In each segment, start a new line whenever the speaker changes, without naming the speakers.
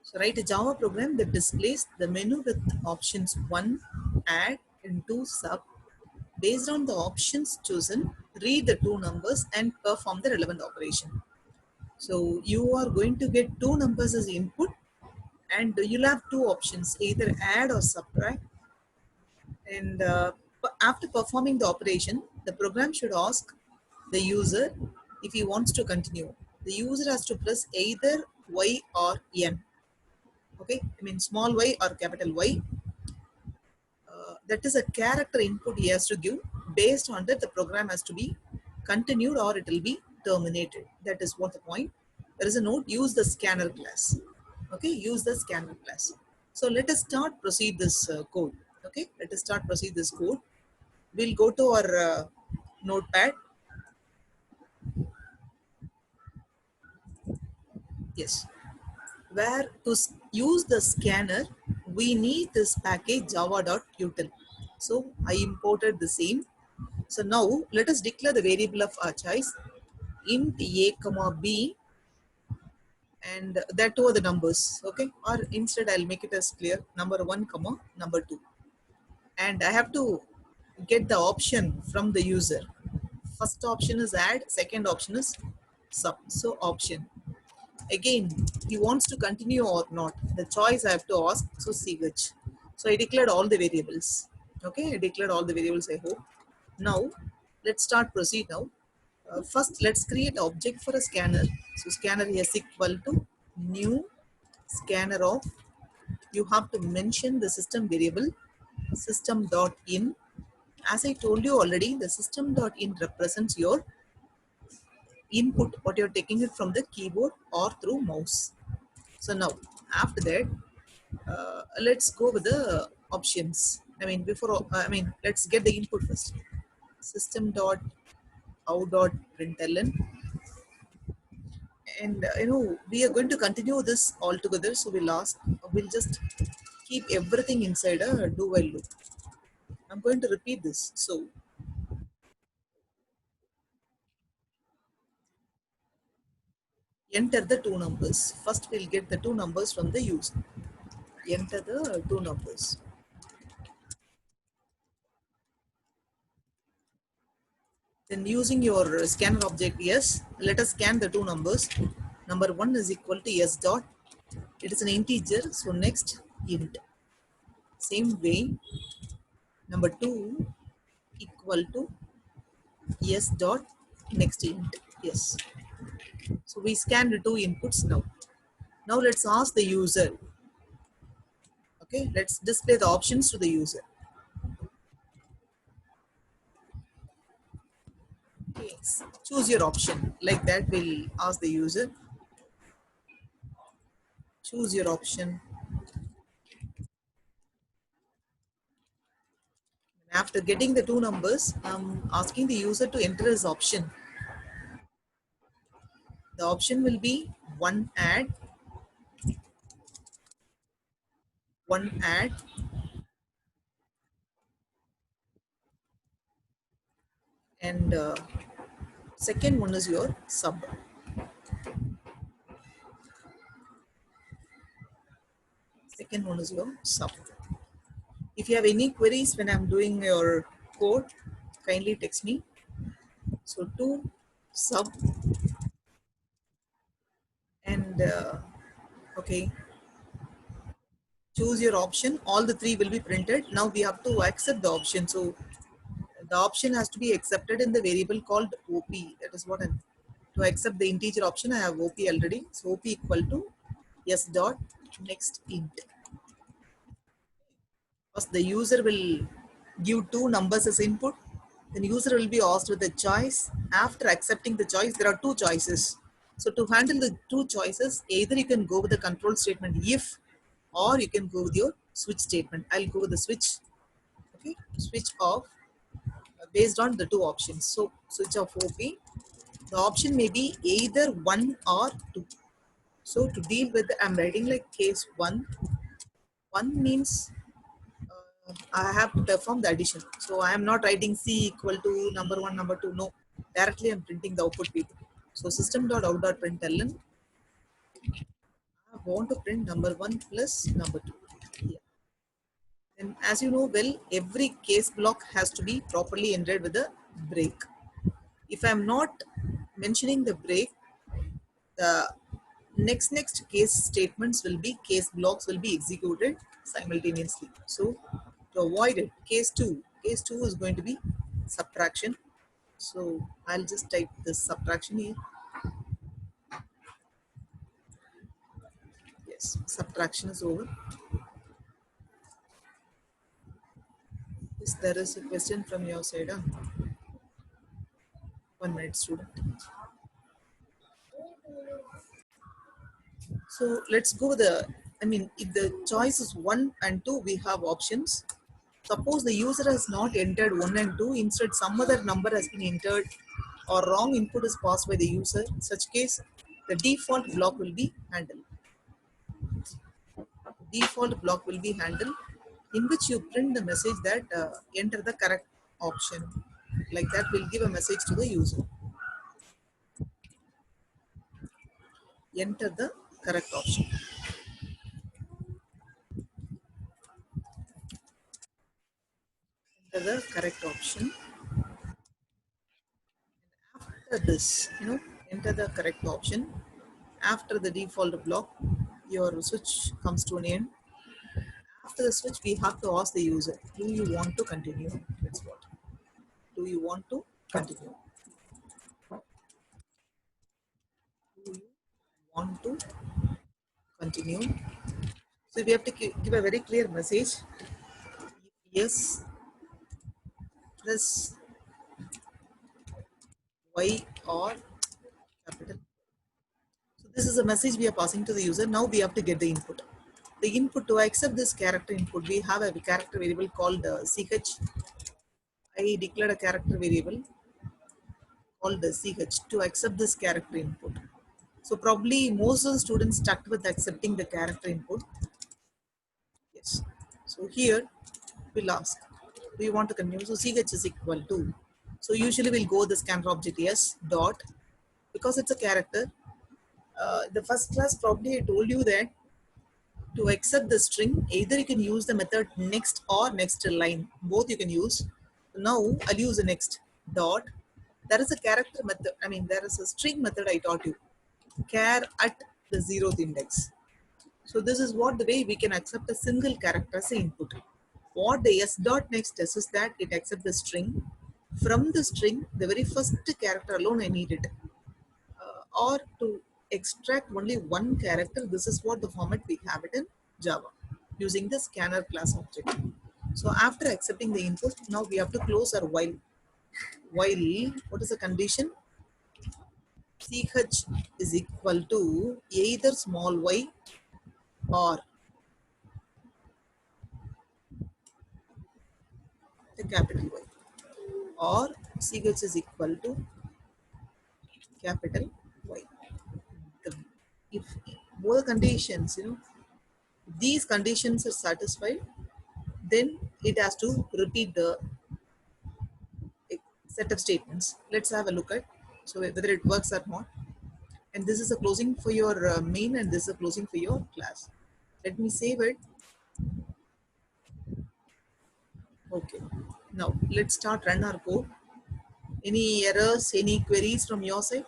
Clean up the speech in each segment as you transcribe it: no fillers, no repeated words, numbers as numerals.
So write a Java program that displays the menu with options 1, add, and 2, sub. Based on the options chosen, read the two numbers and perform the relevant operation. So you are going to get two numbers as input, and you'll have two options, either add or subtract. And after performing the operation, the program should ask the user if he wants to continue. The user has to press either Y or N. Okay, I mean small y or capital Y. That is a character input he has to give. Based on that, the program has to be continued or it will be terminated. That is what the point. There is a note, use the scanner class. Okay, use the scanner class. So let us start proceed this code. Okay, let us start proceed this code. We'll go to our notepad. Yes, where to use the scanner, we need this package java.util. So I imported the same. So now let us declare the variable of our choice, int a comma b, and that were the numbers. Okay, or instead I'll make it as clear, number 1 comma number 2, and I have to get the option from the user. First option is add, second option is sub. So option, again he wants to continue or not, the choice I have to ask. So see which. So I declared all the variables. Okay, I declared all the variables, I hope. Now let's start proceed now. First let's create object for a scanner. So scanner is equal to new scanner of, you have to mention the system variable system.in. As I told you already, the system.in represents your input, what you're taking it from the keyboard or through mouse. So now after that, let's go with the options. I mean before, let's get the input first. System.out.println, and we are going to continue this all together. So we'll just keep everything inside a do while loop. I'm going to repeat this. So enter the two numbers. First we'll get the two numbers from the user. Enter the two numbers. Then using your scanner object, yes, let us scan the two numbers. Number 1 is equal to s dot. It is an integer, so next int. Same way, number 2 equal to s dot, next int. Yes. So we scan the two inputs now. Now let's ask the user. Okay, let's display the options to the user. Okay, choose your option. Like that, we'll ask the user. Choose your option. After getting the two numbers, I'm asking the user to enter his option. The option will be one add, and second one is your sub. Second one is your sub. If you have any queries when I'm doing your code, kindly text me. So two sub, and okay, choose your option. All the three will be printed. Now we have to accept the option. So the option has to be accepted in the variable called OP. That is what I'm, to accept the integer option, I have OP already. So OP equal to s dot next int. First the user will give two numbers as input. Then user will be asked with a choice. After accepting the choice, there are two choices. So to handle the two choices, either you can go with the control statement if, or you can go with your switch statement. I'll go with the switch. Okay, switch off based on the two options. So switch off OP. The option may be either 1 or 2. So to deal with, I'm writing like case 1. 1 means I have to perform the addition. So I am not writing C equal to number 1, number 2. No, directly I'm printing the output P2. So system.out.println, want to print number 1 plus number 2. Yeah. And as you know well, every case block has to be properly entered with a break. If I am not mentioning the break, the next case statements will be, case blocks will be executed simultaneously. So to avoid it, case 2 is going to be subtraction. So I'll just type this subtraction here. Yes, subtraction is over. Yes, there is a question from your side. 1 minute, student. So let's go with the, I mean, if the choice is 1 and 2, we have options. Suppose the user has not entered 1 and 2, instead some other number has been entered or wrong input is passed by the user. In such case, the default block will be handled. Default block will be handled in which you print the message that enter the correct option. Like that will give a message to the user. Enter the correct option. Enter the correct option. After this, enter the correct option. After the default block, your switch comes to an end. After the switch, we have to ask the user, do you want to continue? That's what. Do you want to continue? Do you want to continue? So we have to give a very clear message. Yes, press Y or capital. So this is a message we are passing to the user. Now we have to get the input. The input, to accept this character input, we have a character variable called ch. I declared a character variable called ch to accept this character input. So probably most of the students stuck with accepting the character input. Yes. So here we'll ask, do you want to continue? So ch is equal to. So usually we'll go the scanner object yes dot, because it's a character. The first class probably I told you that to accept the string, either you can use the method next or next line. Both you can use. Now I'll use the next dot. There is a character method. I mean, there is a string method I taught you. Char at the 0th index. So this is what the way we can accept a single character as input. What the s dot next does is that it accepts the string. From the string, the very first character alone I need it. Or to extract only one character, this is what the format we have it in Java using the scanner class object. So after accepting the input, now we have to close our while. While, what is the condition? Ch is equal to either small y or the capital Y, or ch is equal to capital Y. The, if both conditions, these conditions are satisfied, then it has to repeat the set of statements. Let's have a look at so whether it works or not. And this is a closing for your main, and this is a closing for your class. Let me save it. Okay. Now let's start run our code. Any errors, any queries from your side?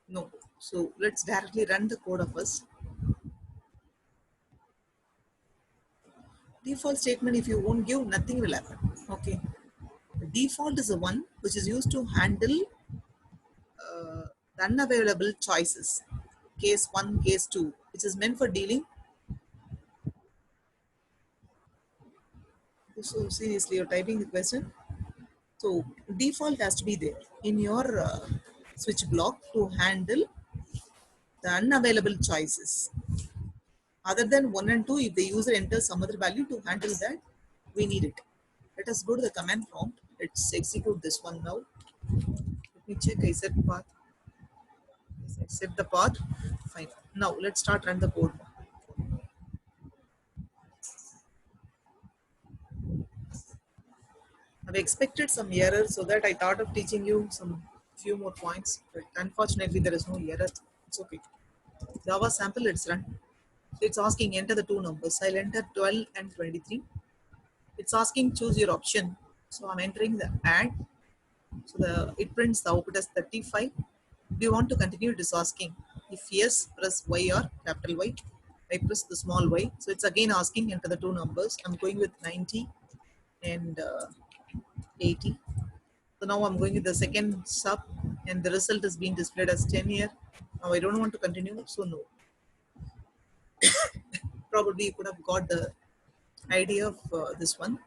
No. So let's directly run the code of us. Default statement, if you won't give, nothing will happen. Okay. The default is the one which is used to handle the unavailable choices. Case 1, case 2, which is meant for dealing. So seriously, you're typing the question. So default has to be there in your switch block to handle the unavailable choices. Other than 1 and 2, if the user enters some other value to handle that, we need it. Let us go to the command prompt. Let's execute this one now. Let me check. I set path. Yes, I set the path. Fine. Now let's start run the code. I've expected some errors, so that I thought of teaching you some few more points. But unfortunately, there is no error. It's okay. Java sample, it's run. So it's asking enter the two numbers. I'll enter 12 and 23. It's asking choose your option. So I'm entering the add. So it prints the output as 35. Do you want to continue? It is asking. If yes, press Y or capital Y. I press the small y. So it's again asking enter the two numbers. I'm going with 90 and 80. So now I'm going with the second sub and the result is being displayed as 10 here. Now I don't want to continue, so no. Probably you could have got the idea of this one.